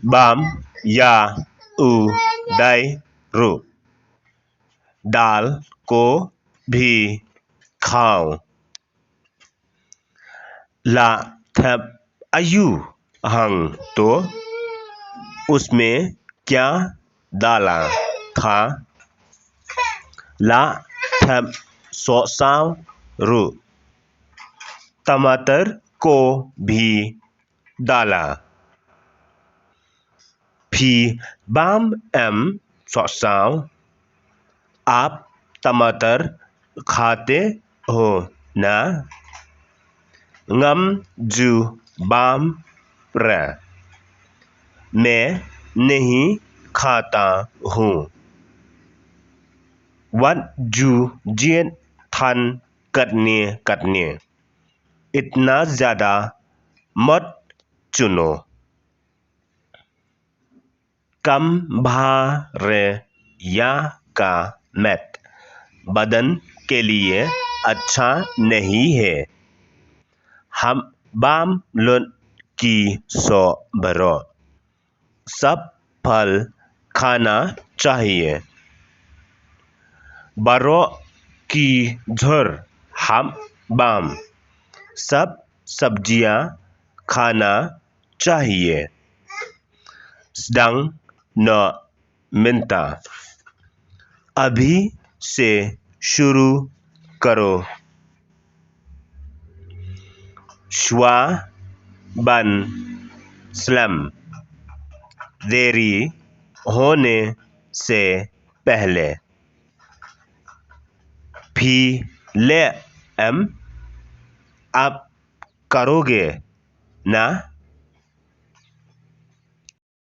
balm या उदय रू दाल को भी खाओ ला थब आयु हंग तो उसमें क्या डाला था ला थब सोसाव रू टमाटर को भी डाला भी बाम एम सोसाव आप टमाटर खाते हो ना ngâm जू बाम प्र मैं नहीं खाता हूँ वट जू जियन थान कटने इतना ज़्यादा मत चुनो कम भार या का मैट बदन के लिए अच्छा नहीं है हम बाम लुन की सो बरो सब फल खाना चाहिए बरो की झर हम बाम सब सब्जियां खाना चाहिए सदंग न मिनता अभी से शुरू करो श्वा बन स्लम देरी होने से पहले भी ले एम आप करोगे ना